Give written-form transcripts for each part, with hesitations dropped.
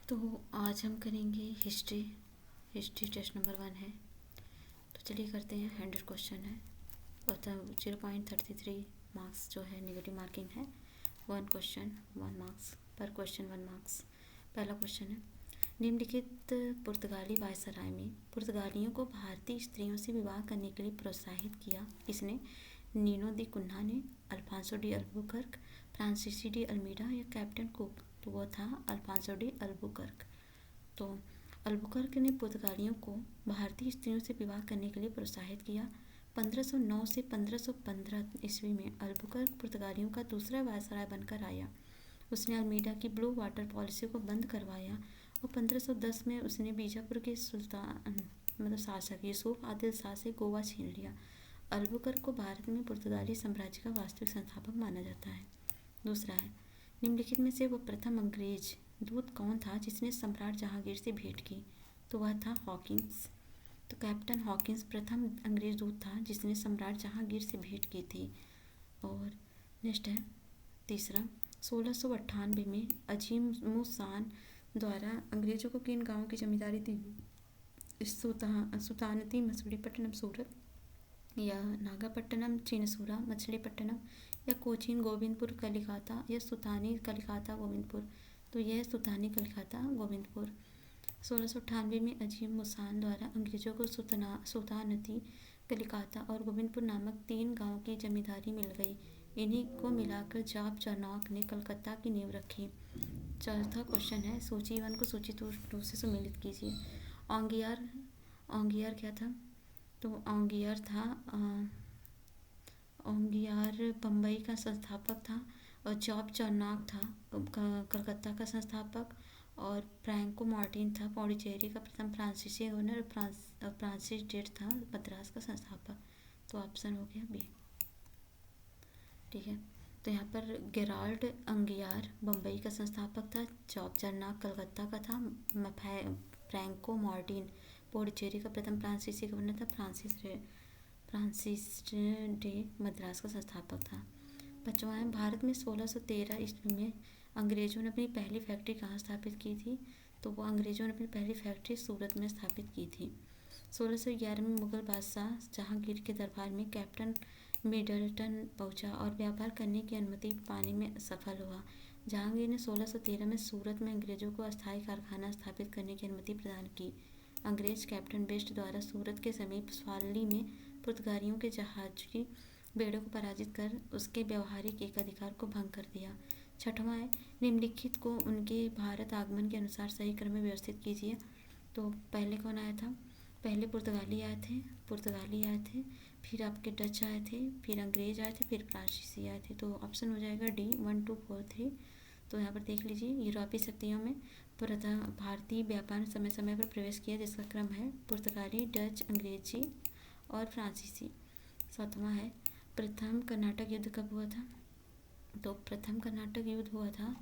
तो आज हम करेंगे हिस्ट्री। हिस्ट्री टेस्ट नंबर 1 है। तो चलिए करते हैं। 100 क्वेश्चन है और तब 0.33 मार्क्स जो है नेगेटिव मार्किंग है। 1 क्वेश्चन 1 मार्क्स पर क्वेश्चन 1 मार्क्स। पहला क्वेश्चन है, निम्नलिखित पुर्तगाली वायसराय में पुर्तगालियों को भारतीय स्त्रियों से विवाह करने के लिए प्रोत्साहित किया किसने? नीनो दी कुन्हा ने, अल्फांसो डी अल्बुकर्क, फ्रांसीसी डी अल्मीडा या कैप्टन कुक? तो वो था अल्फांसो डी अल्बुकर्क। तो अल्बुकर्क ने पुर्तगालियों को भारतीय स्त्रियों से विवाह करने के लिए प्रोत्साहित किया। 1509 से 1515 ईस्वी में अल्बुकर्क पुर्तगालियों का दूसरा वायसराय बनकर आया। उसने अल्मीडा की ब्लू वाटर पॉलिसी को बंद करवाया और 1510 में उसने बीजापुर के सुल्तान शासक यूसुफ आदिल शाह से गोवा छीन लिया। अल्बुकर्क को भारत में पुर्तगाली साम्राज्य का वास्तविक संस्थापक माना जाता है। दूसरा है, निम्नलिखित में से वह प्रथम अंग्रेज दूत कौन था जिसने सम्राट जहांगीर से भेंट की? तो वह था हॉकिंस। तो कैप्टन हॉकिंस प्रथम अंग्रेज दूत था जिसने सम्राट जहांगीर से भेंट की थी। और नेक्स्ट है तीसरा, 1698 में अजीम मुसान द्वारा अंग्रेजों को किन गांवों की जमींदारी दी? सुल्तानती मछलीपट्टनम सूरत या नागापट्टनम चिनसूरा मछलीपट्टनम या कोचीन गोविंदपुर कलिकाता या सुल्तानी कलिकाता गोविंदपुर? तो यह सुल्तानी कलिकाता गोविंदपुर। 1698 में अजीम मुसान द्वारा अंग्रेजों को सुल्तानती कलिकाता और गोविंदपुर नामक 3 गांवों की जमींदारी मिल गई। इन्हीं को मिलाकर जाप चार्नॉक ने कलकत्ता की नींव रखी। चौथा क्वेश्चन है, सूची 1 को सूची 2 से सम्मिलित कीजिए। ओंगियार क्या था? तो ओंगियार था ओंगियार बम्बई का संस्थापक था और जॉब चार्नॉक था कलकत्ता का संस्थापक और फ्रैंको मार्टिन था पौंडीचेरी का प्रथम फ्रांसीसी गवर्नर और फ्रांसिस ड्रेट था मद्रास का संस्थापक। तो ऑप्शन हो गया बी। ठीक है, तो यहाँ पर गेराल्ड अंगियार बम्बई का संस्थापक था, जॉब चार्नॉक कलकत्ता का था, फ्रैंको मार्टिन पौंडीचेरी का प्रथम फ्रांसीसी गवर्नर था, फ्रांसिस डे मद्रास का संस्थापक था। पांचवां है, भारत में 1613 ईस्वी में अंग्रेजों ने अपनी पहली फैक्ट्री कहाँ स्थापित की थी? तो वो अंग्रेजों ने अपनी पहली फैक्ट्री सूरत में स्थापित की थी। 1611 में मुगल बादशाह जहांगीर के दरबार में कैप्टन मिडलटन पहुंचा और व्यापार करने की अनुमति पाने में सफल हुआ। जहांगीर ने 1613 में सूरत में अंग्रेजों को अस्थायी कारखाना स्थापित करने की अनुमति प्रदान की। अंग्रेज कैप्टन बेस्ट द्वारा सूरत के समीप स्वाली में पुर्तगालियों के जहाजी बेड़ों को पराजित कर उसके व्यवहारिक एकाधिकार को भंग कर दिया। छठवां है, निम्नलिखित को उनके भारत आगमन के अनुसार सही क्रम में व्यवस्थित कीजिए। तो पहले कौन आया था? पहले पुर्तगाली आए थे, फिर आपके डच आए थे, फिर अंग्रेज आए थे, फिर फ्रांसीसी आए थे। तो ऑप्शन हो जाएगा डी 1 2 4 3। तो यहाँ पर देख लीजिए, यूरोपीय शक्तियों में प्रथम भारतीय व्यापार समय समय पर प्रवेश किया जिसका क्रम है पुर्तगाली, डच, अंग्रेजी और फ्रांसीसी। सातवां है, प्रथम कर्नाटक युद्ध कब हुआ था? तो प्रथम कर्नाटक युद्ध हुआ था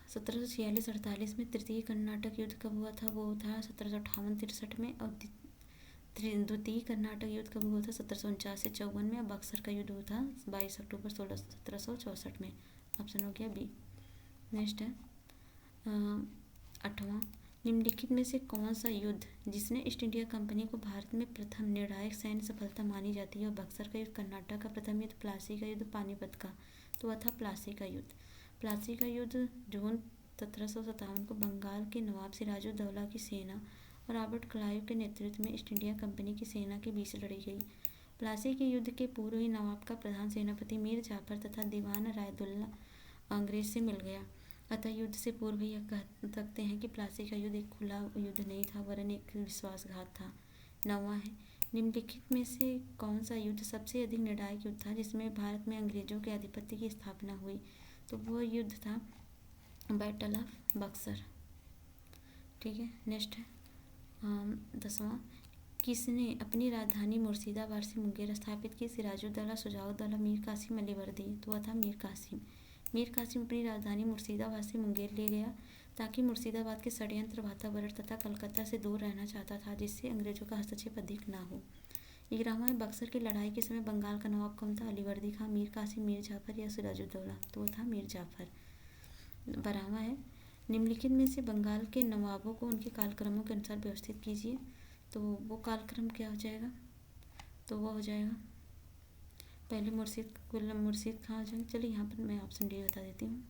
1746-48 में। तृतीय कर्नाटक युद्ध कब हुआ था? वो था 1758-63 में। और द्वितीय कर्नाटक युद्ध कब हुआ था? 1749-54 में। और बक्सर का युद्ध हुआ था 22 अक्टूबर 1764 में। ऑप्शन हो गया बी। नेक्स्ट है 8वां, निम्नलिखित में से कौन सा युद्ध जिसने ईस्ट इंडिया कंपनी को भारत में प्रथम निर्णायक सैन्य सफलता मानी जाती है? और बक्सर का युद्ध, कर्नाटक का प्रथम युद्ध, प्लासी का युद्ध, पानीपत का? तो वह था प्लासी का युद्ध। प्लासी का युद्ध जून 1757 को बंगाल के नवाब सिराजुद्दौला की सेना और रॉबर्ट क्लाइव के नेतृत्व में ईस्ट इंडिया कंपनी की सेना के बीच लड़ी गई। प्लासी के युद्ध के पूर्व ही नवाब का प्रधान सेनापति मीर जाफर तथा दीवान रायदुल्ला अंग्रेज से मिल गया। अतः युद्ध से पूर्व ही यह कह सकते हैं कि प्लासी का युद्ध एक खुला युद्ध नहीं था वरन एक विश्वासघात था। 9वां है, निम्नलिखित में से कौन सा युद्ध सबसे अधिक निर्णायक युद्ध था जिसमें भारत में अंग्रेजों के आधिपत्य की स्थापना हुई? तो वह युद्ध था बैटल ऑफ बक्सर। ठीक है, नेक्स्ट है 10वां, किसने अपनी राजधानी मुर्शिदाबाद से मुंगेर स्थापित की? सिराजुद्दौला, शुजाउद्दौला, मीर कासिम, अलीवर्दी? तो वह था मीर कासिम। मीर कासिम अपनी राजधानी मुर्शिदाबाद से मुंगेर ले गया ताकि मुर्शिदाबाद के षड्यंत्र वातावरण तथा कलकत्ता से दूर रहना चाहता था जिससे अंग्रेजों का हस्तक्षेप अधिक न हो। 11वां, बक्सर की लड़ाई के समय बंगाल का नवाब कौन था? अलीवर्दी खां, मीर कासिम, मीर जाफर या सिराजुद्दौला? तो वो था मीर जाफर। 12वां है निम्नलिखित में से बंगाल के नवाबों को उनके कालक्रमों के अनुसार व्यवस्थित कीजिए। तो वो कालक्रम क्या हो जाएगा, तो वो हो जाएगा पहले मुर्शीद खां हो जाएगा। चलिए यहाँ पर मैं ऑप्शन डी बता देती हूँ।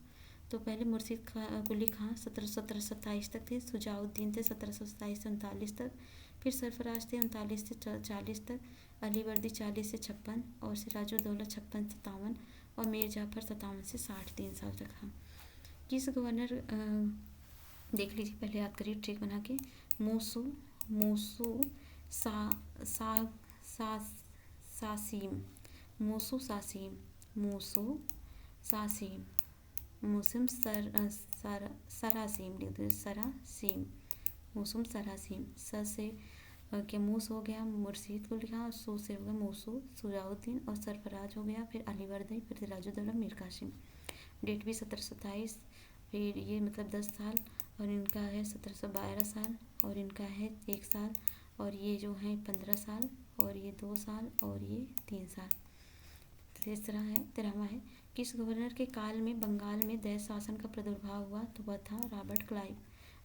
तो पहले मुर्शीद कुली खां 1727 तक थे, सुजाउद्दीन थे 1727 से 39 तक, फिर सरफराज थे 39 से 40 तक, अलीवर्दी 40 से 56 और सिराजुद्दौला 56 से 57 और मीर जाफर 57 से 60, 3 साल तक। हाँ, किस गवर्नर देख लीजिए, पहले याद करिए ट्रिक बना के। मूसू मूसू सा सा सा सासीम मूसू सासीम मूसू सासीम मूसम सरासीम लिख दो, सरासीम मूसम सरासीम। स से क्या मूस हो गया मुर्शीद को लिखा, और सू से हो गया मूसू सुजाउद्दीन, और सरफराज हो गया, फिर अलीवर्दी, फिर सिराजुद्दौला, मीर कासिम। डेट भी 1727, फिर ये मतलब 10 साल, और इनका है 1712 साल, और इनका है 1 साल, और ये जो है 15 साल, और ये 2 साल, और ये 3 साल। तीसरा है 13वां है किस गवर्नर के काल में बंगाल में दैत शासन का प्रादुर्भाव हुआ, तो वह था रॉबर्ट क्लाइव।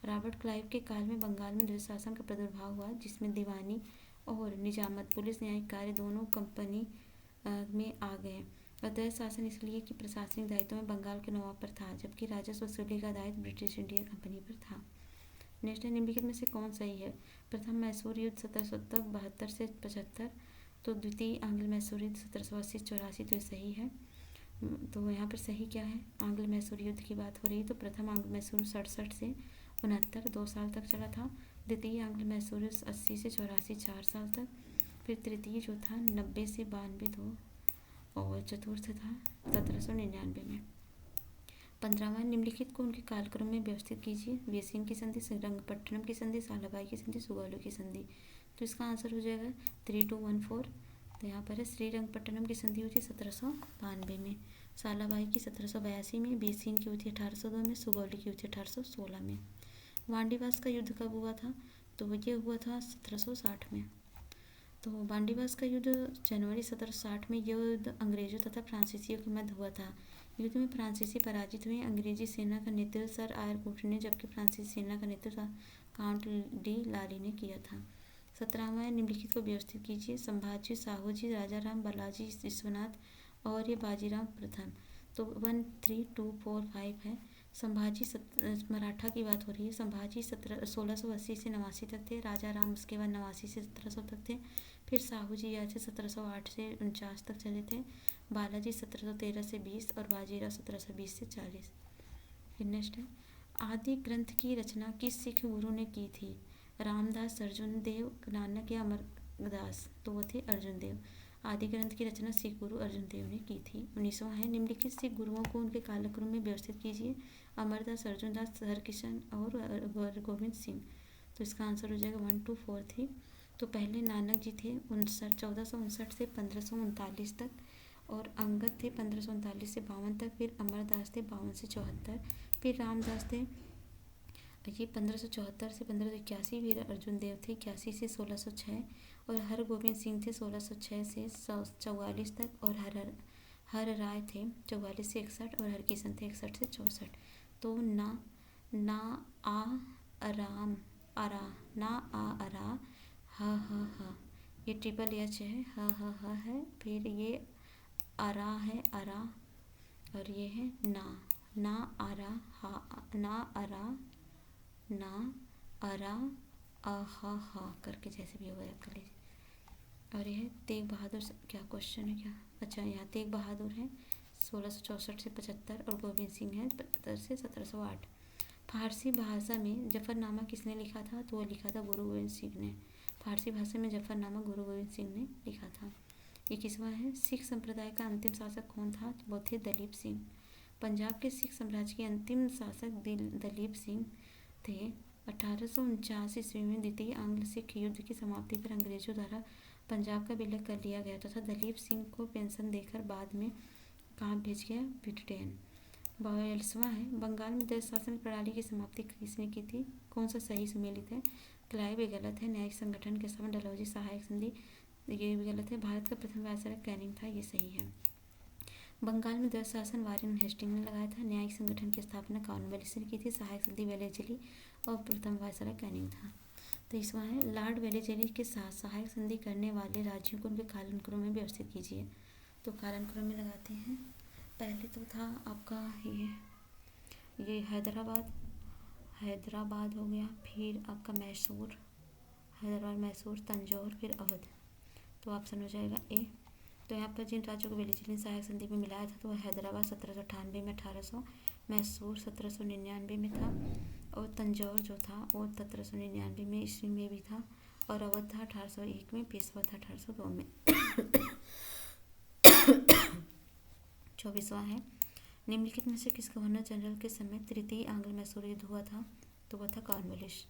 रॉबर्ट क्लाइव के काल में बंगाल में दैत शासन का प्रादुर्भाव हुआ, जिसमें दीवानी और निजामत पुलिस न्यायिक कार्य दोनों कंपनी में आ गए। और दैत शासन इसलिए कि प्रशासनिक दायित्व में बंगाल के नवाब पर था, जबकि राजस्व वसूली का दायित्व ब्रिटिश इंडिया कंपनी पर था। नेक्स्ट है निम्नलिखित में से कौन सही है। प्रथम मैसूर युद्ध 1772 से 75, तो द्वितीय आंग्ल मैसूर युद्ध 1780 84, तो ये सही है। तो यहाँ पर सही क्या है, आंग्ल मैसूर युद्ध की बात हो रही है, तो प्रथम आंग्ल मैसूर 67 से 69 2 साल तक चला था। द्वितीय आंग्ल मैसूर 80 से 84 4 साल तक। फिर तृतीय जो था 90 से 92 2, और चतुर्थ था 1799 में। 15वां निम्नलिखित को उनके कालक्रम में व्यवस्थित कीजिए। बेसिन की संधि, श्रीरंगपट्टनम की संधि, सालाबाई की संधि, सुगौली की संधि। तो इसका आंसर हो जाएगा 3214। तो यहाँ पर है श्रीरंगपट्टनम की संधि हुई थी 1792 में, सालाबाई की 1782 में, बेसिन की हुई थी 1802 में, सुगौली की हुई थी 1816 में। वांडीवास का युद्ध कब हुआ था, तो ये हुआ था 1760 में। तो वांडीवास का युद्ध जनवरी 1760 में युद्ध अंग्रेजों तथा फ्रांसीसियों के मध्य हुआ था। युद्ध में फ्रांसीसी पराजित हुए। अंग्रेजी सेना का नेतृत्व सर आयरकुट ने, जबकि फ्रांसीसी सेना का नेतृत्व काउंट डी लारी ने किया था। 17वां निम्नलिखित को व्यवस्थित कीजिए। संभाजी, साहूजी, राजाराम, बालाजी विश्वनाथ और ये बाजीराव प्रथम। तो 1 3 2 4 5 है। संभाजी मराठा की बात हो रही है। संभाजी 1680 से 89 तक थे। राजाराम उसके बाद 89 से 1700 तक थे। फिर साहूजी यहाँ से 1708 से 49 तक चले थे। बालाजी 1713 से 20 और बाजीराव 1720 से 40। फिर नेक्स्ट है आदि ग्रंथ की रचना किस सिख गुरु ने की थी। रामदास, अर्जुन देव, नानक या अमरदास। तो वो थे अर्जुन देव। आदि ग्रंथ की रचना सिख गुरु अर्जुन देव ने की थी। 19वां है निम्नलिखित सिख गुरुओं को उनके कालक्रम में व्यवस्थित कीजिए। अमरदास, अर्जुनदास, हरकिशन और गोविंद सिंह। तो इसका आंसर हो जाएगा 1 2 4 3। तो पहले नानक जी थे 1459 से 1539 तक, और अंगद थे 1539 से 52 तक। फिर अमरदास थे 52 से 74। फिर रामदास थे ये 1574 से 1581। फिर अर्जुन देव थे 81 से 1606, और हरगोविंद सिंह थे 1606 से 44 तक, और हर राय थे 44 से 61, और हरकिशन थे 61 से 64। तो ना आ आराम आरा ना आ आरा ह ये ट्रिपल एच है, ह है। फिर ये आरा है आरा, और ये है ना आरा हा ना आरा ना अरा हा करके जैसे भी होगा याद कर लीजिए। और यह तेग बहादुर क्या क्वेश्चन है क्या, अच्छा यहाँ तेग बहादुर है 1664 से 75, और गोविंद सिंह है 75 से 1708। फारसी भाषा में जफरनामा किसने लिखा था, तो वो लिखा था गुरु गोविंद सिंह ने। फारसी भाषा में जफरनामा गुरु गोविंद सिंह ने लिखा था। 21वां है सिख संप्रदाय का अंतिम शासक कौन था, वो थे दलीप सिंह। पंजाब के सिख साम्राज्य के अंतिम शासक दलीप सिंह थे। 1849 ईस्वी में द्वितीय आंग्ल सिख युद्ध की समाप्ति पर अंग्रेजों द्वारा पंजाब का विलय कर लिया गया तथा दलीप सिंह को पेंशन देकर बाद में कहाँ भेज गया, ब्रिटेन। 42वां है बंगाल में दैत शासन प्रणाली की समाप्ति किसने की थी, कौन सा सही सुमेलित है। क्लाइव ये गलत है। न्यायिक संगठन के समय डलहौजी सहायक संधि ये भी गलत है। भारत का प्रथम वायसराय कैनिंग था, ये सही है। बंगाल में द्वैध शासन वारेन हेस्टिंग ने लगाया था। न्यायिक संगठन की स्थापना कॉर्नवालिस ने की थी। सहायक संधि वेलेजली और प्रथम वायसराय कैनिंग था। 23वां है लॉर्ड वेलेजली के साथ सहायक संधि करने वाले राज्यों को उनके कालानुक्रम में व्यवस्थित कीजिए। तो कालानुक्रम में लगाते हैं। पहले तो था आपका ये हैदराबाद हो गया, फिर आपका मैसूर, हैदराबाद, मैसूर, तंजौर, फिर अवध। तो ऑप्शन हो जाएगा ए। तो यहाँ पर जिन राज्यों को वेलेजली ने सहायक संधि में मिलाया था तो वह हैदराबाद 1798 में 1800, मैसूर 1799 में था, और तंजौर जो था वो 1799 में ईस्वी में भी था, और अवध था 1801 में, पेशवा था 1802 में। 24वां है निम्नलिखित में से किस गवर्नर जनरल के समय तृतीय आंग्ल मैसूर युद्ध हुआ था? तो वह था कॉर्नवालिस।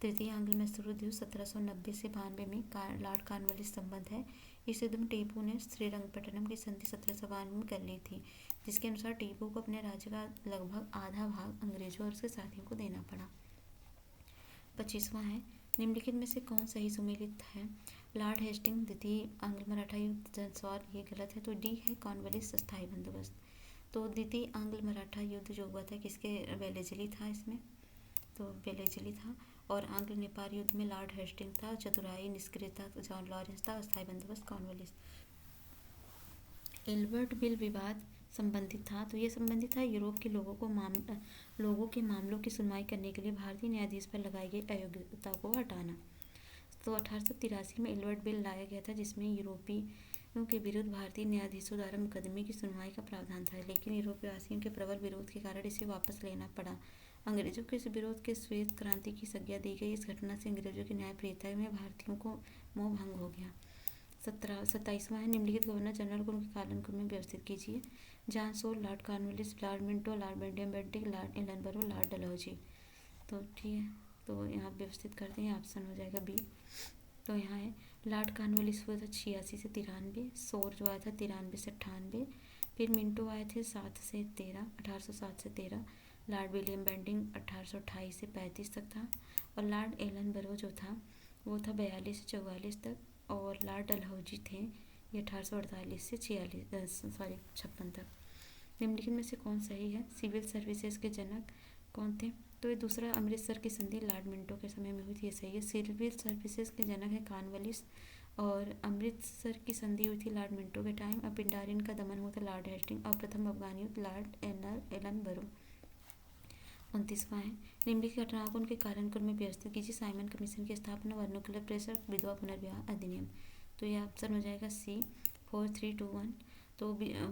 तृतीय आंग्ल मैसूर युद्ध 1790 से 92 में लॉर्ड कॉर्नवालिस संबंध है। इस युद्ध में टीपू ने श्रीरंगपट्टनम की संधि 1792 में कर ली थी, जिसके अनुसार टीपू को अपने राज्य का लगभग आधा भाग अंग्रेजों और उसके साथियों को देना पड़ा। 25वां है निम्नलिखित में से कौन सही सुमेलित है? लॉर्ड हेस्टिंग द्वितीय आंग्ल मराठा युद्ध जनस्वार ये गलत है, तो डी है कॉर्नवालिस स्थायी बंदोबस्त। तो द्वितीय आंग्ल मराठा युद्ध जो हुआ था किसके? वेलेजली था इसमें, तो वेलेजली था। और आंग्ल नेपाल युद्ध में लॉर्ड हेस्टिंग था, चतुराई निष्क्रियता जॉन लॉरेंस था, स्थायी बंदोबस्त कॉर्नवालिस। एल्बर्ट बिल विवाद संबंधित था, तो ये संबंधित था यूरोप के लोगों के मामलों की सुनवाई करने के लिए भारतीय न्यायाधीश पर लगाई गई अयोग्यता को हटाना। तो 1883 में एल्बर्ट बिल लाया गया था, जिसमें यूरोपियों के विरुद्ध भारतीय न्यायाधीशों द्वारा मुकदमे की सुनवाई का प्रावधान था, लेकिन यूरोपवासियों के प्रबल विरोध के कारण इसे वापस लेना पड़ा। अंग्रेजों के इस विरोध के श्वेत क्रांति की संज्ञा दी गई। इस घटना से अंग्रेजों की न्यायप्रियता में भारतीयों को मोह भंग हो गया। 27वां है निम्नलिखित गवर्नर जनरल को उनके कालानुक्रम में व्यवस्थित कीजिए। John Shore, Lord Cornwallis, Lord Minto, Lord Bentinck, Lord Ellenborough, Lord Dalhousie. तो ठीक है, तो यहाँ व्यवस्थित करते हैं, ऑप्शन हो जाएगा बी। तो यहाँ है लॉर्ड कॉर्नवालिस हुआ था 86 से 93, सोर जो आया था 93 से 98, फिर मिंटो आए थे 7 से 13, 1807 से 13, लॉर्ड विलियम बेंटिंग 1828 से 35 तक था, और लॉर्ड एलनबरो जो था वो था 42 से 44 तक, और लॉर्ड डलहौजी थे ये 1848 से 56 तक। निम्नलिखित में से कौन सही है? सिविल सर्विसेज के जनक कौन थे? तो ये दूसरा अमृतसर की संधि लॉर्ड मिंटो के समय में हुई थी, ये सही है। सिविल सर्विसेज के जनक है कॉर्नवालिस, और अमृतसर की संधि हुई थी लॉर्ड मिंटो के टाइम। और पिंडारिन का दमन हुआ था लॉर्ड हेस्टिंग, और प्रथम अफगानी युद्ध लॉर्ड एलनबरो। 29वां है निम्नलिखित घटनाओं को उनके कालानुक्रम में व्यवस्थित कीजिए। साइमन कमीशन की स्थापना, वर्नोकुलर प्रेशर, विधवा पुनर्विवाह अधिनियम। तो यह ऑप्शन हो जाएगा सी 4321। तो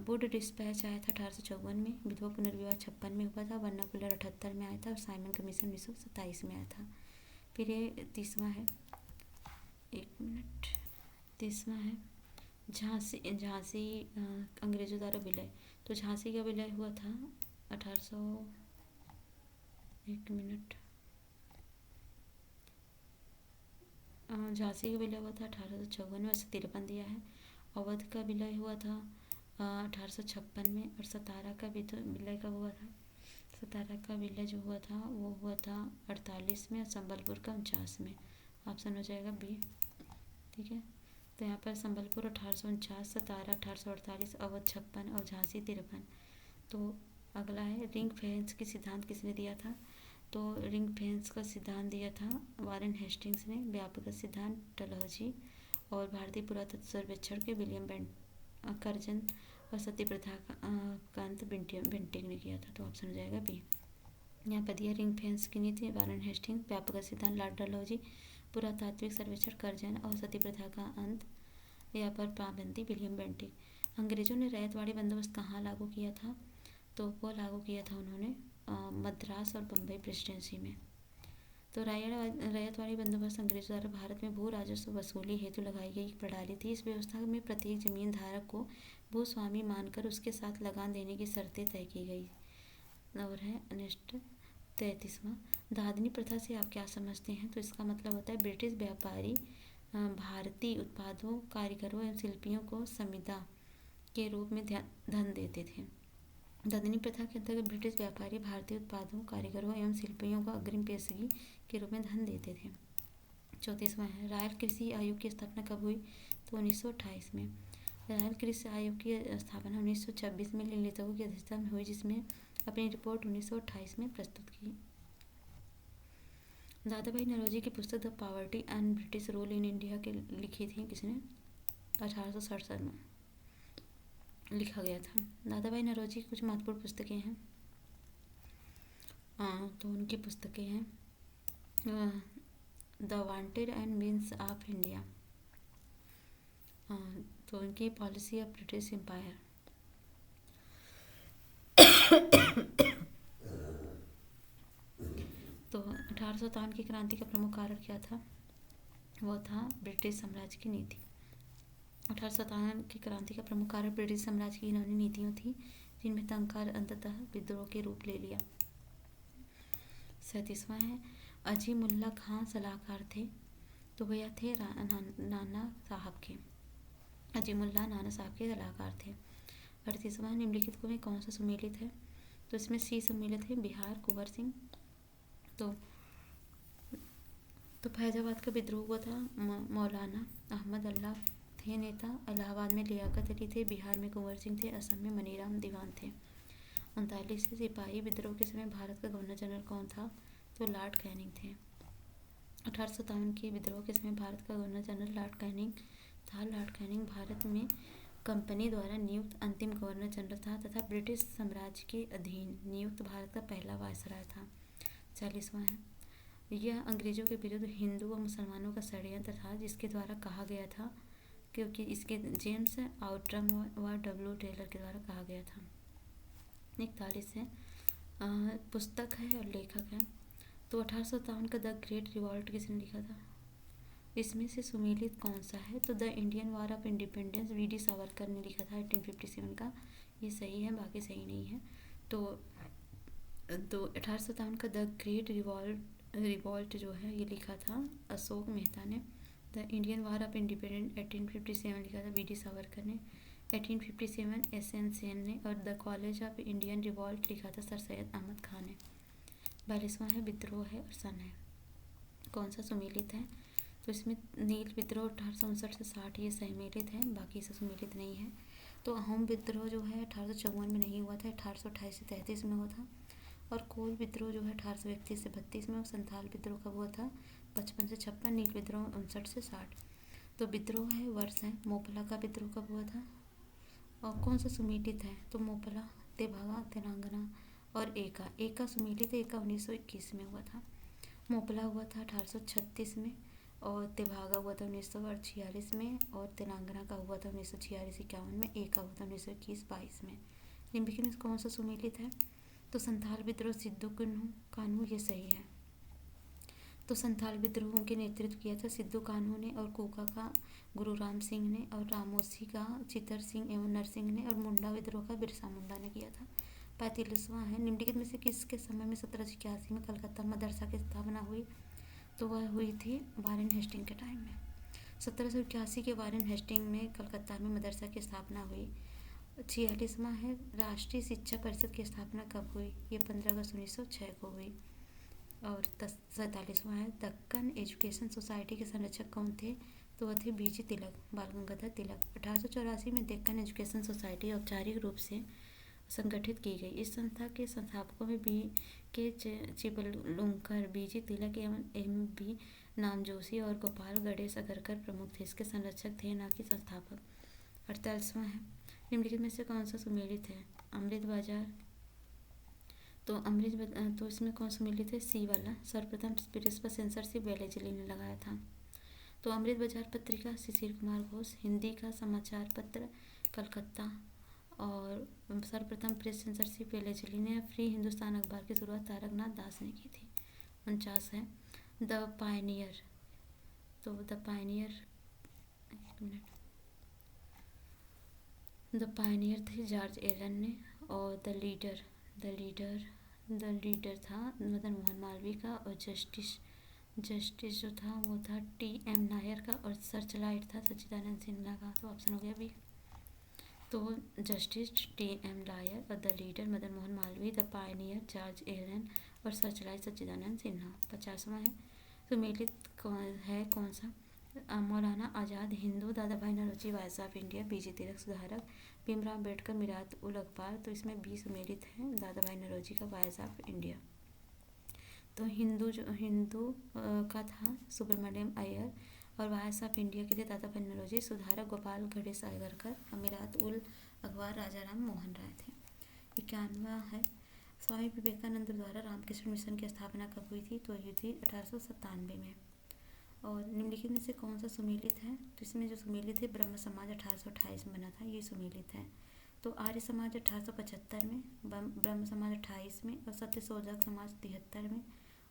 वुड डिस्पैच आया था 1854 में, विधवा पुनर्विवाह 56 में हुआ था, वर्नाकुलर 78 में आया था, और साइमन कमीशन 1927 में आया था। फिर ये 30वां है, 30वां है झांसी अंग्रेजों द्वारा विलय। तो झांसी का विलय हुआ था 1800 झांसी का विलय हुआ था 1854 में, 53 दिया है। अवध का विलय हुआ था 1856 में, और सतारा का विलय कब हुआ था? सतारा का विलय जो हुआ था वो हुआ था 48 में, और संबलपुर का 49 में। ऑप्शन हो जाएगा बी। ठीक है, तो यहाँ पर संबलपुर 1849, सतारा 1848, अवध 56 और झांसी 53। तो अगला है रिंग फेंस की सिद्धांत किसने दिया था? तो रिंग फेंस का सिद्धांत दिया था वारेन हेस्टिंग्स ने, व्यापक सिद्धांत डलहौजी, और भारतीय पुरातत्व सर्वेक्षण के विलियम कर्जन, और सती प्रथा का अंत बेंटिंग ने किया था। तो ऑप्शन हो जाएगा बी। यहाँ पर दिया रिंग फेंस की नीति वारेन हेस्टिंग, व्यापक सिद्धांत लॉर्ड डलहौजी, पुरातात्विक सर्वेक्षण कर्जन, और सती प्रथा का अंत या पर पाबंदी विलियम बेंटिंग। अंग्रेजों ने रैयतवाड़ी बंदोबस्त कहाँ लागू किया था? तो वो लागू किया था उन्होंने मद्रास और बम्बई प्रेसिडेंसी में। तो रैयतवाड़ी बंदोबस्त अंग्रेजों द्वारा भारत में भू राजस्व वसूली हेतु लगाई गई एक प्रणाली थी। इस व्यवस्था में प्रत्येक जमीन धारक को भूस्वामी मानकर उसके साथ लगान देने की शर्तें तय की गई। और है नेक्स्ट 33वां, दादनी प्रथा से आप क्या समझते हैं? तो इसका मतलब होता है ब्रिटिश व्यापारी भारतीय उत्पादों, कारीगरों एवं शिल्पियों को संविदा के रूप में धन देते थे। दादनी प्रथा के अंतर्गत ब्रिटिश व्यापारी भारतीय उत्पादों, कारीगरों एवं शिल्पियों को अग्रिम पेशगी के रूप में धन देते थे। 34वां है रॉयल कृषि आयोग की स्थापना कब हुई? तो 1928 में। रॉयल कृषि आयोग की स्थापना 1926 में लिलितगु की अध्यक्षता में हुई, जिसमें अपनी रिपोर्ट 1928 में प्रस्तुत की। दादाभाई नौरोजी की पुस्तक the poverty and British rule in India के लिखी थी किसने? 1867 में लिखा गया था। दादाभाई नौरोजी की कुछ महत्वपूर्ण पुस्तकें हैं। तो उनकी पुस्तकें हैं the wanted and means of India, तो उनकी पॉलिसी ऑफ ब्रिटिश एम्पायर, तो 1857 की क्रांति का प्रमुख कारण क्या था? वो था ब्रिटिश साम्राज्य की नीति। 1857 की क्रांति का प्रमुख कारण ब्रिटिश साम्राज्य की इन्होंने नीतियों थी, जिनमें तंकार अंततः विद्रोह के रूप ले लिया। 37वां है अजीमुल्ला खां सलाहकार थे, तो वह थे नाना साहब के। अजीमुल्ला नाना साहब के सलाहकार थे। 38वां निम्नलिखित में कौन सा सम्मिलित है? तो इसमें सी सम्मिलित है, बिहार कुंवर सिंह। तो फैजाबाद का विद्रोह हुआ था, मौलाना अहमद अल्लाह थे नेता। इलाहाबाद में लियाकत अली थे, बिहार में कुंवर सिंह थे, असम में मनीराम दीवान थे। 39 से सिपाही विद्रोह के समय भारत का गवर्नर जनरल कौन था? तो लॉर्ड कैनिंग थे। 1857 के विद्रोह के समय भारत का गवर्नर जनरल लॉर्ड कैनिंग था। लॉर्ड कैनिंग भारत में कंपनी द्वारा नियुक्त अंतिम गवर्नर जनरल था तथा ब्रिटिश साम्राज्य के अधीन नियुक्त भारत का पहला वायसराय था। 40वां है यह अंग्रेजों के विरुद्ध हिंदू व मुसलमानों का षड्यंत्र था, जिसके द्वारा कहा गया था, क्योंकि इसके जेम्स आउट्रम व डब्ल्यू टेलर के द्वारा कहा गया था। 41 है पुस्तक है और लेखक है। तो 1857 का द ग्रेट रिवॉल्ट किसने लिखा था? इसमें से सुमेलित कौन सा है? तो the Indian war of independence VD. Savarkar ने लिखा था 1857 का। ये सही है, बाकी सही नहीं है। तो 1857 का द ग्रेट रिवॉल्ट जो है ये लिखा था अशोक मेहता ने। The Indian war of independence 1857 लिखा था वी.डी. सावरकर ने। 1857 एस.एन. सेन ने। और the college of Indian revolt लिखा था सर सैयद अहमद खान ने। 42वां है विद्रोह है और सन है, कौन सा सुमेलित है? तो इसमें नील विद्रोह 1859 से 60 ये सम्मिलित है, बाकी से सुमेलित नहीं है। तो अहोम विद्रोह जो है 1854 में नहीं हुआ था, 1828 से 33 में हुआ था। और कोल विद्रोह जो है 1831 से 32 में। और संथाल विद्रोह कब हुआ था? 55 से 56। नील विद्रोह 59 से 60। तो विद्रोह है वर्ष है। मोपला का विद्रोह कब हुआ था और कौन सा सुमेलित है? तो मोपला, तेभागा, तेलंगाना और एका सुमेलित है। एका 1921 में हुआ था। मोपला हुआ था 1836 में और तेभागा हुआ था 1946 में और तेलंगाना का हुआ था 1946-51 में। एका हुआ था 1921-22 में। निम्नलिखित में कौन सा सुमेलित है? तो संथाल विद्रोह सिद्धू कान्हू ये सही है। तो संथाल विद्रोह के नेतृत्व किया था सिद्धू कान्हू ने और कोका का गुरु राम सिंह ने और रामोसी का चितर सिंह एवं नरसिंह ने और मुंडा विद्रोह का बिरसा मुंडा ने किया था। 45वां है निम्नलिखित में से किसके समय में 1781 में कलकत्ता मदरसा की स्थापना हुई? तो वह हुई थी वारेन हेस्टिंग के टाइम में। 1781 के वारेन हेस्टिंग में कलकत्ता में मदरसा की स्थापना हुई। 46वां है राष्ट्रीय शिक्षा परिषद की स्थापना कब हुई? ये 15 अगस्त 1906 को हुई। और 47वां है दक्कन एजुकेशन सोसाइटी के संरक्षक कौन थे? तो वह थे बीजी तिलक, बाल गंगाधर तिलक। 1884 में दक्कन एजुकेशन सोसाइटी औपचारिक रूप से संगठित की गई। इस संस्था के संस्थापकों में B.K. चिपलुंकर, बीजी तिलक एवं M.B. नामजोशी और गोपाल गणेश अगरकर प्रमुख थे। इसके संरक्षक थे, न कि संस्थापक। 48वां है निम्नलिखित में से कौन सा सुमेलित है? अमृत बाजार। तो इसमें कौन सुमेलित है? सी वाला। सर्वप्रथम ब्रिटिश पर सेंसरशिप वेलेस्ली ने लगाया था। तो अमृत बाजार पत्रिका शिशिर कुमार घोष, हिंदी का समाचार पत्र कलकत्ता। और सर्वप्रथम प्रेस सेंसरशिप वेलेस्ली ने। फ्री हिंदुस्तान अखबार की शुरुआत तारकनाथ दास ने की थी। 49 है द पायनियर। तो द पायनियर थे जॉर्ज एलन ने। और द लीडर था मदन मोहन मालवीय का। और जस्टिस जो था वो था T.M. नायर का। और सर्चलाइट था सच्चिदानंद सिन्हा का। तो ऑप्शन हो गया बी। तो जस्टिस T.M. नायर और the Leader Madan Mohan Malaviya, the Pioneer George Allen और सर्चलाइट सच्चिदानंद सिन्हा। 50वां है सुमेलित कौन सा? Maulana Azad Hindu, Dadabhai Naoroji Voice of India, B G Tilak Sudharak, Bhimrao Ambedkar, मीरात उल अकबर। तो इसमें 20 सम्मिलित हैं दादा भाई नौरोजी का वायस ऑफ इंडिया। तो हिंदू का था सुब्रमण्यम अय्यर और वायस ऑफ इंडिया के थे दादा भाई नौरोजी, सुधारक गोपाल गणेश सागरकर, अमीरात उल अकबर राजा राम मोहन राय थे। 91वां है स्वामी विवेकानंद द्वारा रामकृष्ण मिशन की स्थापना कब हुई थी? तो हुई थी 1897 में। और निम्नलिखित में से कौन सा सुमेलित है? तो इसमें जो सुमेलित है ब्रह्म समाज 1828 में बना था, ये सुमेलित है। तो आर्य समाज 1875 में, ब्रह्म समाज 28 में और सत्यशोधक समाज 73 में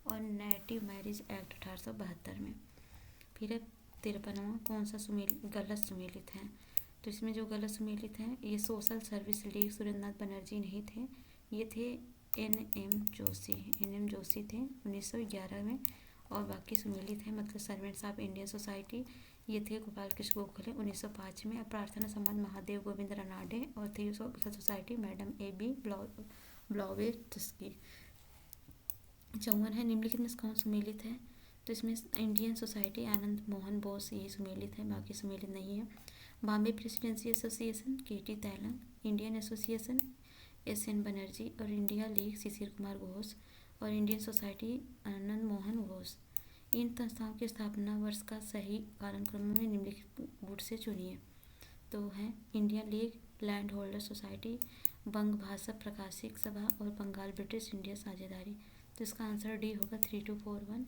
और नेटिव मैरिज एक्ट 1872 में। फिर है 53वां, कौन सा गलत सुमेलित है? तो इसमें जो गलत सुमेलित हैं ये social service league Surendranath Banerjee नहीं थे, ये थे एन.एम. जोशी थे 1911 में। और बाकी सुमेलित है मतलब सर्वेंट्स ऑफ इंडियन सोसाइटी, ये थे गोपाल कृष्ण गोखले 1905 में। प्रार्थना समाज महादेव गोविंद रनाडे और थियोसॉफिकल सोसाइटी मैडम A.B. ब्लॉवेट्स्की। 54 है निम्नलिखित में कौन सुमेलित है? तो इसमें इंडियन सोसाइटी आनंद मोहन बोस ये सुमेलित है, बाकी सुमेलित नहीं है। Bombay presidency association K.T.. Tailang, Indian association S.N. Banerjee और इंडिया लीग शिशिर कुमार घोष और इंडियन सोसाइटी आनंद मोहन घोष। इन संस्थाओं की स्थापना वर्ष का सही कालक्रम में निम्नलिखित गुट से चुनिए। तो है Indian league, land Holder society, बंग भाषा प्रकाशिक सभा और बंगाल ब्रिटिश इंडिया साझेदारी। तो इसका आंसर डी होगा 3241।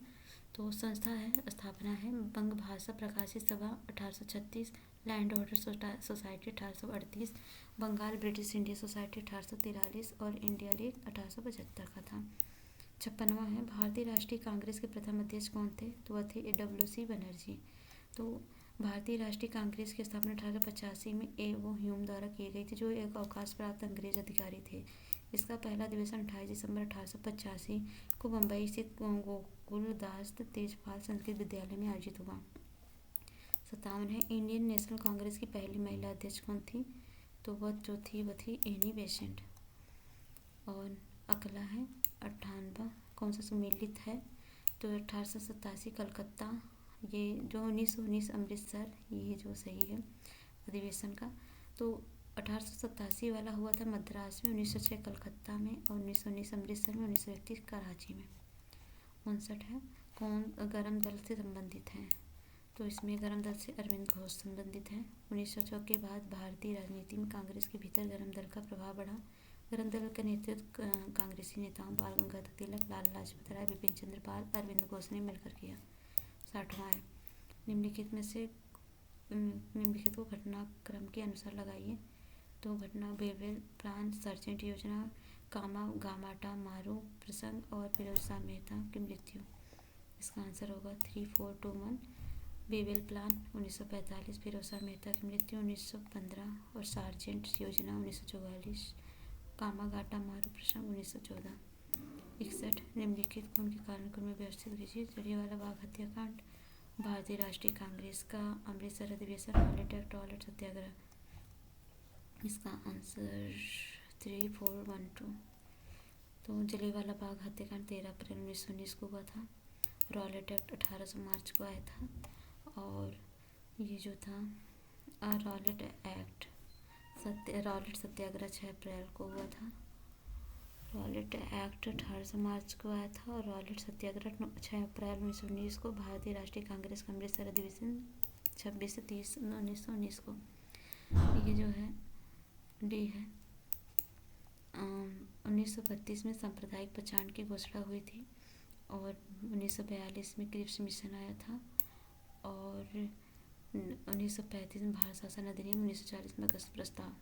तो संस्था है, स्थापना है बंग भाषा Prakashit Sabha 1836, Land Holder Society 1838, Bengal British India Society 1843 और इंडिया लीग 1875 का था। 56वां है भारतीय राष्ट्रीय कांग्रेस के प्रथम अध्यक्ष कौन थे? तो वह थे W.C. बनर्जी। तो भारतीय राष्ट्रीय कांग्रेस की स्थापना 1885 में A.O. ह्यूम द्वारा की गई थी, जो एक अवकाश प्राप्त अंग्रेज अधिकारी थे। इसका पहला अधिवेशन 28 दिसंबर 1885 को मुंबई स्थित गोकुलदास तेजपाल संस्कृत विद्यालय में आयोजित हुआ। 57 है इंडियन नेशनल कांग्रेस की पहली महिला अध्यक्ष कौन थी? तो वह थी एनी बेसेंट। और अगला है 58वां, कौन सा सुमेलित है? तो 1887 कलकत्ता, ये जो 1919 अमृतसर, ये जो सही है अधिवेशन का। तो 1887 वाला हुआ था मद्रास में, 1906 कलकत्ता में और 1919 अमृतसर में, 1931 कराची में। 59 है कौन गर्म दल से संबंधित हैं? तो इसमें गर्म दल से अरविंद घोष संबंधित हैं। 1904 के बाद भारतीय राजनीति में कांग्रेस के भीतर गर्म दल का प्रभाव बढ़ा। गर्म दल का नेतृत्व कांग्रेसी नेताओं बाल गंगाधर तिलक, लाल लाजपत राय, बिपिन चंद्र पाल, अरविंद घोष ने मिलकर किया। 60वां है निम्नलिखित में से निम्नलिखित को घटनाक्रम के अनुसार लगाइए। तो घटना बेबेल प्लान, सर्जेंट योजना, गामाटा मारू प्रसंग और फिरोज शाह मेहता की मृत्यु। इसका आंसर होगा 3421। बेबेल प्लान 1945, फिरोज शाह मेहता की मृत्यु 1915 और सार्जेंट योजना 1944, गामागाटा मारू प्रसंग 1914। 61 निम्नलिखित कौन के कारणक्रम में व्यवस्थित कीजिए। जलियांवाला बाग हत्याकांड, भारतीय राष्ट्रीय कांग्रेस का अमृतसर अधिवेशन, रॉलेट एक्ट, रॉलेट सत्याग्रह। इसका आंसर 3412। तो जलियांवाला बाग हत्याकांड 13 अप्रैल 1919 को हुआ था। रॉलेट एक्ट 1800 मार्च को आया था। और ये जो था रॉलेट एक्ट रॉलेट सत्याग्रह 6 अप्रैल को हुआ था। रॉलेट एक्ट 1800 मार्च को आया था और रॉलेट सत्याग्रह 6 अप्रैल 1919 को। भारतीय राष्ट्रीय कांग्रेस का अमृतसर अधिवेशन 26 से 30 1919 को। ये जो है डी है 1932 में सांप्रदायिक पहचान की घोषणा हुई थी और 1942 में क्रिप्स मिशन आया था और 1935 में भारत शासन अधिनियम, 1940 में अगस्त प्रस्ताव।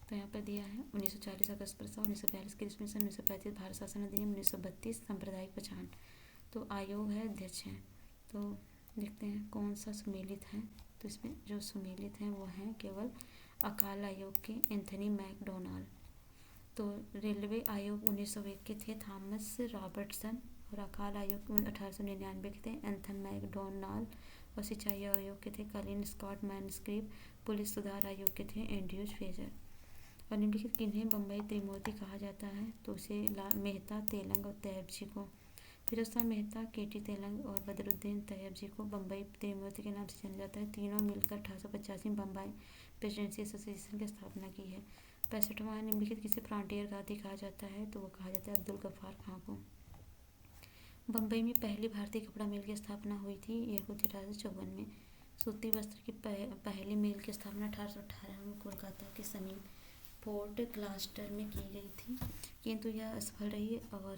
तो यहाँ पर दिया है 1940 अगस्त प्रस्ताव, 1942 क्रिप्स मिशन, 1935 भारत शासन अधिनियम, 1932 सांप्रदायिक पहचान। तो आयोग है, अध्यक्ष हैं। तो देखते हैं कौन सा सुमेलित है। तो इसमें जो सुमेलित हैं वो हैं केवल अकाल आयोग के एंथनी मैकडोनाल्ड। तो रेलवे आयोग 1901 के थे थॉमस रॉबर्टसन और अकाल आयोग 1899 के थे एंथन मैकडोनाल्ड और सिंचाई आयोग के थे कलिन स्कॉट मैनस्क्रिप। पुलिस सुधार आयोग के थे एंड्रयूज फ्रेजर। और निम्नलिखित किन्हें बम्बई त्रिमूर्ति कहा जाता है? तो उसे मेहता, तेलंग और तैयबजी को। फिरोज मेहता, केटी तेलंग और बदरुद्दीन तैयब जी को बम्बई त्रिमूर्ति के नाम से जाना जाता है। तीनों मिलकर 1885 में बम्बई प्रेसिडेंसी एसोसिएशन की स्थापना की है। 65वां निम्नलिखित किसे फ्रंटियर गांधी कहा जाता है, तो वो कहा जाता है अब्दुल गफ्फार खां को। बम्बई में पहली भारतीय कपड़ा मिल की स्थापना हुई थी, यह हुई 1854 में। सूती वस्त्र की पहली मिल की स्थापना 1818 में कोलकाता के समीप पोर्ट ग्लास्टर में की गई थी, किंतु यह असफल रही और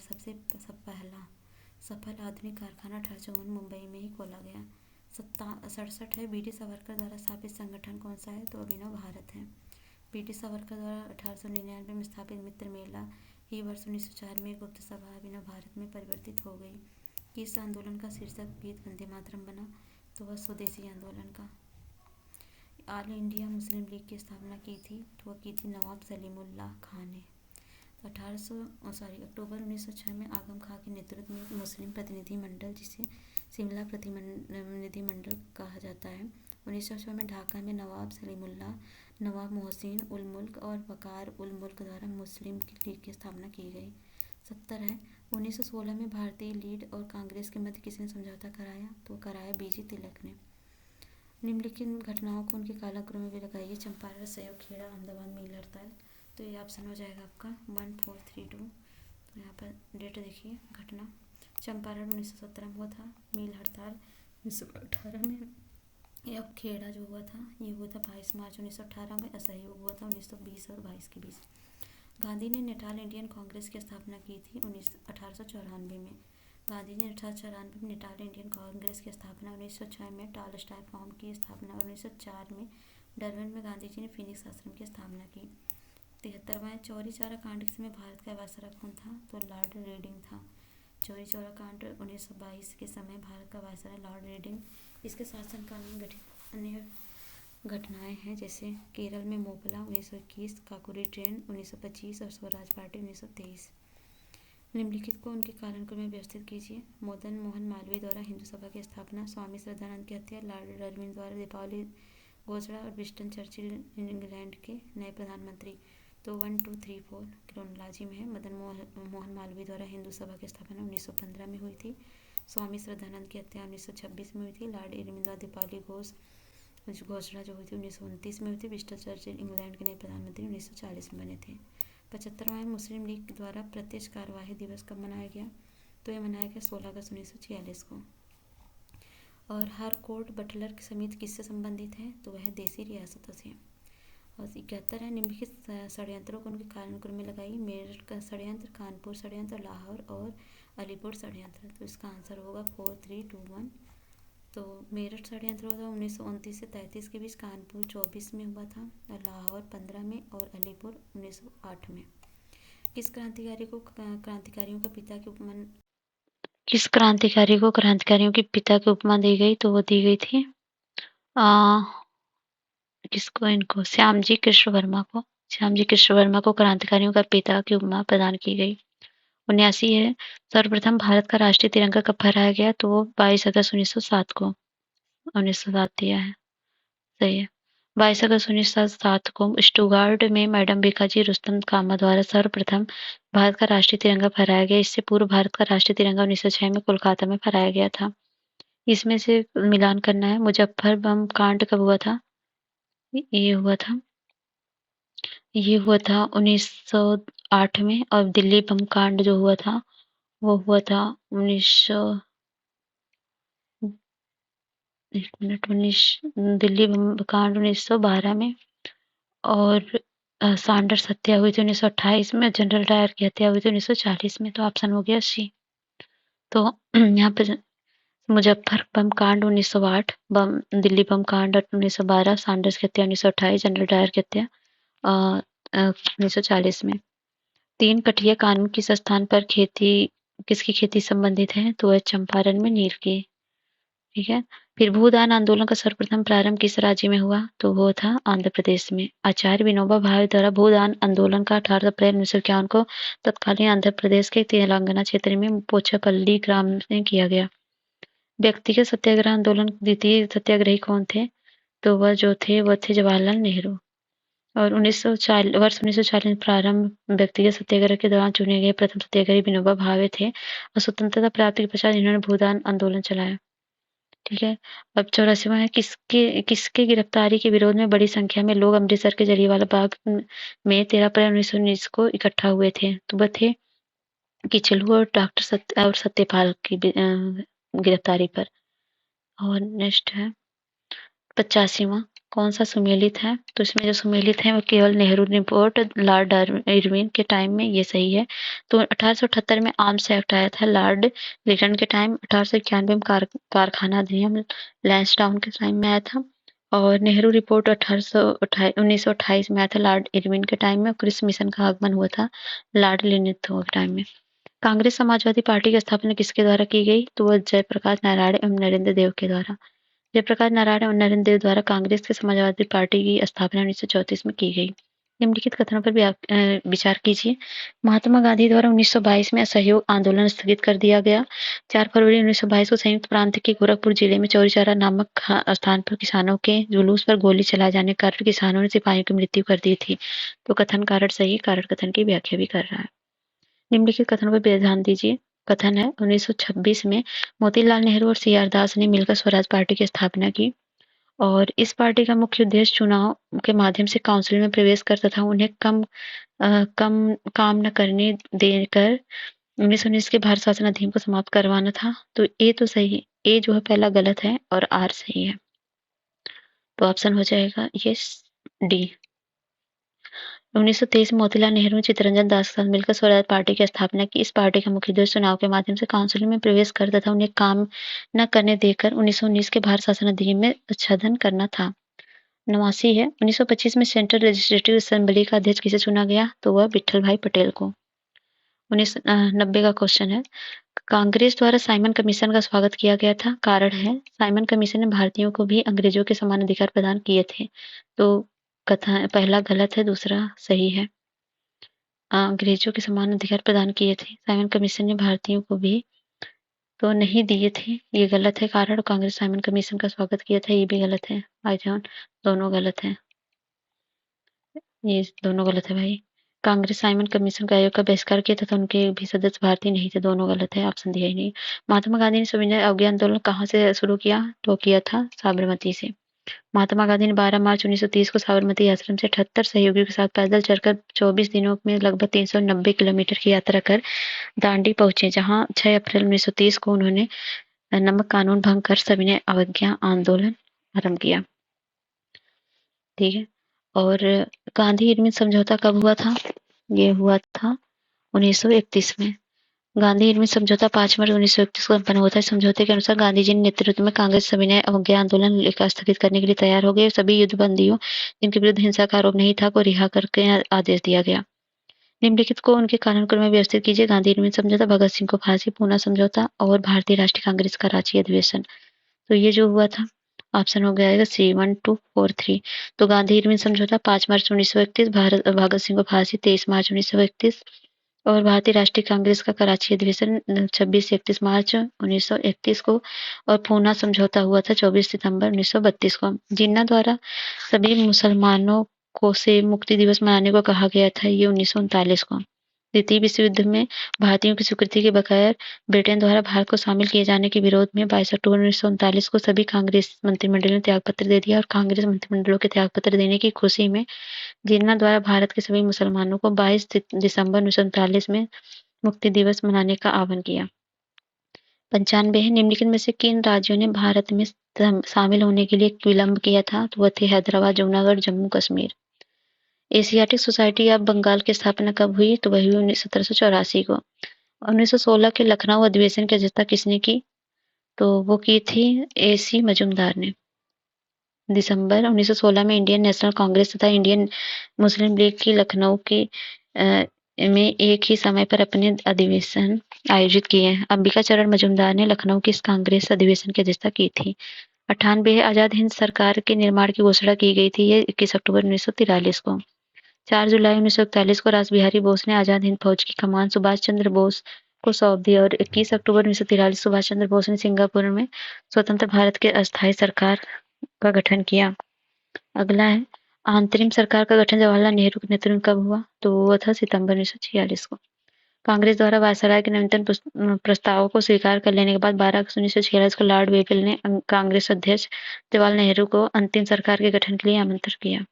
पहला सफल आधुनिक कारखाना 1854 मुंबई में ही खोला गया। 67 है, बी डी सावरकर द्वारा स्थापित संगठन कौन सा है, तो अभिनव भारत है। बी डी सावरकर द्वारा 1899 में स्थापित मित्र मेला ही वर्ष 1904 में गुप्त सभा अभिनव भारत में परिवर्तित हो गई। किस आंदोलन का शीर्षक गीत वंदे मातरम बना, तो वह स्वदेशी आंदोलन का। ऑल इंडिया मुस्लिम लीग की स्थापना की थी, तो वह की थी नवाब सलीमुल्लाह खान ने। तो अक्टूबर 1906 में आगम खां के नेतृत्व में एक मुस्लिम प्रतिनिधि मंडल, जिसे शिमला प्रतिनिधि मंडल कहा जाता है, 1906 में ढाका में नवाब सलीमुल्लाह, नवाब मोहसिन उल मुल्क और वकार उल मुल्क द्वारा मुस्लिम लीग की स्थापना की गई। 70 है, 1916 में भारतीय लीड और कांग्रेस के मध्य किसने समझौता कराया, तो कराया बीजी तिलक ने। निम्नलिखित घटनाओं को उनके कालक्रम में भी लगाइए। चंपारण, सहयोग, खेड़ा, अहमदाबाद मिल हड़ताल, तो ये ऑप्शन हो जाएगा आपका 1432। तो यहाँ पर डेट देखिए। घटना चंपारण 1917 में हुआ था, मिल हड़ताल 1918 में, या खेड़ा जो हुआ था ये हुआ था 22 मार्च 1918 में, असहयोग हुआ था 1920 और 22 के बीच। गांधी ने नेटाल इंडियन कांग्रेस की स्थापना की थी 1894 में। गांधी जी ने 1894 में नेटाल इंडियन कांग्रेस की स्थापना, 1906 में टालस्टॉय फॉर्म की स्थापना और 1904 में डरबन में गांधी जी ने फिनिक्स आश्रम की स्थापना की। 73वां चौरी चौरा कांड के समय भारत का वायसराय कौन था, तो लॉर्ड रेडिंग था। चौरी चौरा कांड 1922 के समय भारत का वायसराय लॉर्ड रेडिंग। इसके शासनकाल में घटित अन्य घटनाएं हैं, जैसे केरल में मोपला 1921, काकोरी ट्रेन 1925 और स्वराज पार्टी 1923। निम्नलिखित को उनके कालक्रम में व्यवस्थित कीजिए। मदन मोहन मालवीय द्वारा हिंदू सभा की स्थापना, स्वामी श्रद्धानंद की हत्या, लॉर्ड डार्विन द्वारा दीपावली घोषणा और विंस्टन चर्चिल इंग्लैंड के नए प्रधानमंत्री। तो 1 2 3 4 क्रोनोलॉजी में है। मदन मोहन मालवीय द्वारा हिंदू सभा की स्थापना 1915 में हुई थी। स्वामी श्रद्धानंद की हत्या 1926 में हुई थी। लॉर्ड इरविन द्वारा दीपावली घोषणा जो हुई थी 1929 में हुई थी। विंस्टन चर्चिल इंग्लैंड के नए प्रधानमंत्री 1940 में बने थे। 75वां मुस्लिम लीग द्वारा प्रत्यक्ष कार्यवाही दिवस कब मनाया गया, तो यह मनाया गया 16 अगस्त 1946 को। और हारकोर्ट बटलर समिति किससे संबंधित है, तो वह देसी रियासतों से। और 71 है, निम्नलिखित षड्यंत्रों को उनके कालक्रम में लगाई। मेरठ का षड्यंत्र, कानपुर षड्यंत्र, लाहौर और अलीपुर षड्यंत्र। तो इसका आंसर होगा 4 3 2 1। तो मेरठ षड्यंत्र हुआ था 1929 से 33 के बीच, कानपुर 24 में हुआ था, और लाहौर 15 में और अलीपुर 1908 में। किस क्रांतिकारियों को क्रांतिकारियों की पिता की उपमा दी गई, तो वो दी गई थी इनको श्यामजी कृष्ण वर्मा को क्रांतिकारियों का पिता की उपमा प्रदान की गई। 79 है, सर्वप्रथम भारत का राष्ट्रीय तिरंगा कब फहराया गया, तो वो 22 अगस्त 1907 को 1907 दिया है, सही है। 22 अगस्त 1907 को स्टुगार्ट में मैडम भिकाजी रुस्तम कामा द्वारा सर्वप्रथम भारत का राष्ट्रीय तिरंगा फहराया गया। इससे पूर्व भारत का राष्ट्रीय तिरंगा 1906 में कोलकाता में फहराया गया था। इसमें से मिलान करना है। मुजफ्फर बम कांड कब हुआ था, ये हुआ था 1908 में। और दिल्ली बम कांड जो हुआ था वो हुआ था दिल्ली बम कांड 1912 में। और सैंडर्स हत्या हुई थी 1928 में। जनरल डायर की हत्या हुई थी 1940 में। तो ऑप्शन हो गया सी। तो यहाँ पे मुजफ्फर बम कांड 1908, दिल्ली बम कांड 1912, सैंडर्स की हत्या 1928, जनरल डायर की हत्या 1940 में। 3 कठिया कानून किस स्थान पर किसकी खेती संबंधित है, तो वह चंपारण में नील की। ठीक है। फिर भूदान आंदोलन का सर्वप्रथम प्रारंभ किस राज्य में हुआ, तो वो था आंध्र प्रदेश में। आचार्य विनोबा भावे द्वारा भूदान आंदोलन का 18 अप्रैल 1951 को तत्कालीन आंध्र प्रदेश के तेलंगाना क्षेत्र में पोचपल्ली ग्राम में किया गया। व्यक्तिगत सत्याग्रह आंदोलन द्वितीय सत्याग्रही कौन थे, तो वह थे जवाहरलाल नेहरू। और 1940 में प्रारंभ व्यक्तिगत सत्याग्रह के दौरान चुने गए प्रथम सत्याग्रही विनोबा भावे थे और स्वतंत्रता प्राप्ति के पश्चात इन्होंने भूदान आंदोलन चलाया। ठीक है। अब 84वां है, किसके गिरफ्तारी के विरोध में बड़ी संख्या में लोग अमृतसर के जलियांवाला बाग में 13 अप्रैल 1919 को इकट्ठा हुए थे। तो वह थे किचलू और और सत्यपाल की गिरफ्तारी पर। और नेक्स्ट है 85वां, कौन सा सुमेलित है? तो इसमें जो सुमेलित है वो केवल नेहरू रिपोर्ट लॉर्ड इरविन के टाइम में, ये सही है। तो 1878 में आर्म्स एक्ट आया था लॉर्ड लिटन के टाइम। 1891 में कारखाना अधिनियम लैंसडाउन के टाइम में आया था। और नेहरू रिपोर्ट 1928 में आया था लॉर्ड इरविन के टाइम में। क्रिस मिशन का आगमन हुआ था लॉर्ड लिनिथो के टाइम में। कांग्रेस समाजवादी पार्टी की स्थापना किसके द्वारा की गई? तो वह जयप्रकाश नारायण एवं नरेंद्र देव के द्वारा। जयप्रकाश नारायण और नरेंद्र देव द्वारा कांग्रेस के समाजवादी पार्टी की स्थापना 1934 में की गई। निम्नलिखित कथनों पर भी आप विचार कीजिए। महात्मा गांधी द्वारा 1922 में असहयोग आंदोलन स्थगित कर दिया गया। 4 फरवरी 1922 को संयुक्त प्रांत के गोरखपुर जिले में चौरी चौरा नामक स्थान पर किसानों के जुलूस पर गोली चलाए जाने के कारण किसानों ने सिपाहियों की मृत्यु कर दी थी। तो कथन कारण सही, कारण कथन की व्याख्या भी कर रहा है। निम्नलिखित कथनों पर ध्यान दीजिए। कथन है 1926 में मोतीलाल नेहरू और सी आर दास ने मिलकर स्वराज पार्टी की स्थापना की और इस पार्टी का मुख्य उद्देश्य चुनाव के माध्यम से काउंसिल में प्रवेश कर तथा उन्हें कम काम न करने देकर 1919 के भारत शासन अधिनियम को समाप्त करवाना था। तो ए तो सही, ए जो है पहला गलत है और आर सही है। तो ऑप्शन हो जाएगा ये डी। 1923 में मोतीलाल नेहरू ने चित्तरंजन दास के साथ मिलकर स्वराज पार्टी की स्थापना की। इस पार्टी का मुख्य उद्देश्य चुनाव के माध्यम से काउंसिल में प्रवेश कर तथा उन्हें काम न करने देकर 1919 के भारत शासन अधिनियम में आच्छादन करना था। 89 है 1925 में सेंट्रल लेजिस्लेटिव असेंबली का अध्यक्ष किसे चुना गया? तो वह विठल भाई पटेल को। 1990 का क्वेश्चन है, कांग्रेस द्वारा साइमन कमीशन का स्वागत किया गया था। कारण है साइमन कमीशन ने भारतीयों को भी अंग्रेजों के समान अधिकार प्रदान किए थे। तो कथा पहला गलत है, दूसरा सही है। अंग्रेजों के समान अधिकार प्रदान किए थे साइमन कमीशन ने भारतीयों को भी, तो नहीं दिए थे, ये गलत है। कारण कांग्रेस साइमन कमीशन का स्वागत किया था, ये भी गलत है। भाई जान दोनों गलत है, ये दोनों गलत है भाई। कांग्रेस साइमन कमीशन का आयोग का बहिष्कार किया तथा उनके भी सदस्य भारतीय नहीं थे, दोनों गलत है, ऑप्शन दिया ही नहीं। महात्मा गांधी ने सविनय अवज्ञा आंदोलन कहाँ से शुरू किया? तो किया था साबरमती से। महात्मा गांधी ने 12 मार्च 1930 को साबरमती आश्रम से 78 सहयोगियों के साथ पैदल चलकर 24 दिनों में लगभग 390 किलोमीटर की यात्रा कर दांडी पहुंचे, जहां 6 अप्रैल 1930 को उन्होंने नमक कानून भंग कर सविनय अवज्ञा आंदोलन आरंभ किया। ठीक है। और गांधी इरविन समझौता कब हुआ था? ये हुआ था 1931 में। गांधी इरविन समझौता 5 मार्च 1931 को संपन्न हुआ था। इस समझौते के अनुसार गांधी जी ने नेतृत्व में कांग्रेस सविनय अवज्ञा आंदोलन लेकर स्थगित करने के लिए तैयार हो गए। सभी युद्धबंदियों जिनके विरुद्ध हिंसा का आरोप नहीं था को रिहा करके आदेश दिया गया। निम्नलिखित को उनके कालानुक्रम में व्यवस्थित कीजिए। गांधी इरविन समझौता, भगत सिंह को फांसी, पूना समझौता और भारतीय राष्ट्रीय कांग्रेस का रांची अधिवेशन। तो ये जो हुआ था ऑप्शन हो गया C 1 2 4 3। तो गांधी इरविन समझौता 5 मार्च 1931, भगत सिंह को फांसी 23 मार्च 1931 और भारतीय राष्ट्रीय कांग्रेस का कराची अधिवेशन 26 से 31 मार्च 1931 को और पूना समझौता हुआ था 24 सितंबर 1932 को। जिन्ना द्वारा सभी मुसलमानों को से मुक्ति दिवस मनाने को कहा गया था, ये 1939 को। द्वितीय विश्व युद्ध में भारतीयों की स्वीकृति के बगैर ब्रिटेन द्वारा भारत को शामिल किए जाने के विरोध में 22 अक्टूबर 1939 को सभी कांग्रेस मंत्रिमंडल ने त्यागपत्र दे दिया और कांग्रेस मंत्रिमंडलों के त्यागपत्र देने की खुशी में जिन्ना द्वारा भारत के सभी मुसलमानों को 22 दिसंबर 1939 में मुक्ति दिवस मनाने का आह्वान किया। 95 है, निम्नलिखित में से किन राज्यों ने भारत में शामिल होने के लिए विलंब किया था? तो वह थे Hyderabad, Junagadh, Jammu Kashmir. Asiatic Society of Bengal की स्थापना कब हुई? तो वही हुई 1784 को। 1916 के लखनऊ अधिवेशन की अध्यक्षता किसने की? तो वो की थी AC मजूमदार ने। दिसंबर 1916 में इंडियन नेशनल कांग्रेस तथा इंडियन मुस्लिम लीग की लखनऊ की में एक ही समय पर अपने अधिवेशन आयोजित किए हैं। अंबिका चरण मजूमदार ने लखनऊ की इस कांग्रेस अधिवेशन की अध्यक्षता की थी। 98 आजाद हिंद सरकार के निर्माण की घोषणा की गई थी, ये 21 अक्टूबर 1943 को। 4 जुलाई 1941 को रास बिहारी बोस ने आजाद हिंद फौज की कमान सुभाष चंद्र बोस को सौंप दी और 21 अक्टूबर 1943 सुभाष चंद्र बोस ने सिंगापुर में स्वतंत्र भारत के अस्थायी सरकार का गठन किया। अगला है अंतरिम सरकार का गठन जवाहरलाल नेहरू के नेतृत्व में कब हुआ? तो वो था सितंबर 1946 को। कांग्रेस द्वारा वायसराय के नवीनतम प्रस्तावों को स्वीकार कर लेने के बाद 12 अगस्त 1946 को लॉर्ड वेपल ने कांग्रेस अध्यक्ष जवाहरलाल नेहरू को अंतिम सरकार के गठन के लिए आमंत्रित किया।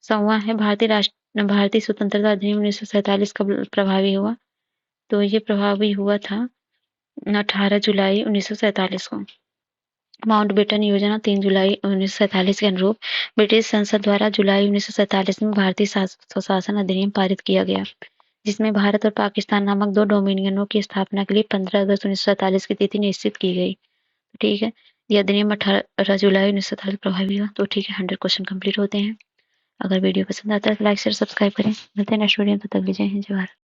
100वां है भारतीय स्वतंत्रता अधिनियम 1947 कब प्रभावी हुआ? तो ये प्रभावी हुआ था 18 जुलाई 1947 को। माउंटबेटन योजना 3 जुलाई 1947 के अनुरूप ब्रिटिश संसद द्वारा जुलाई 1947 में भारतीय स्वशासन अधिनियम पारित किया गया, जिसमें भारत और पाकिस्तान नामक 2 डोमिनियनों की स्थापना के लिए 15 अगस्त 1947 की तिथि निश्चित की गई। ठीक है, यह अधिनियम 18 जुलाई 1947 प्रभावी हुआ। तो ठीक है, 100 क्वेश्चन कंप्लीट होते हैं। अगर वीडियो पसंद आता है तो लाइक शेयर सब्सक्राइब करें। मिलते हैं नेक्स्ट वीडियो में, तब तक जय हिंद जय भारत।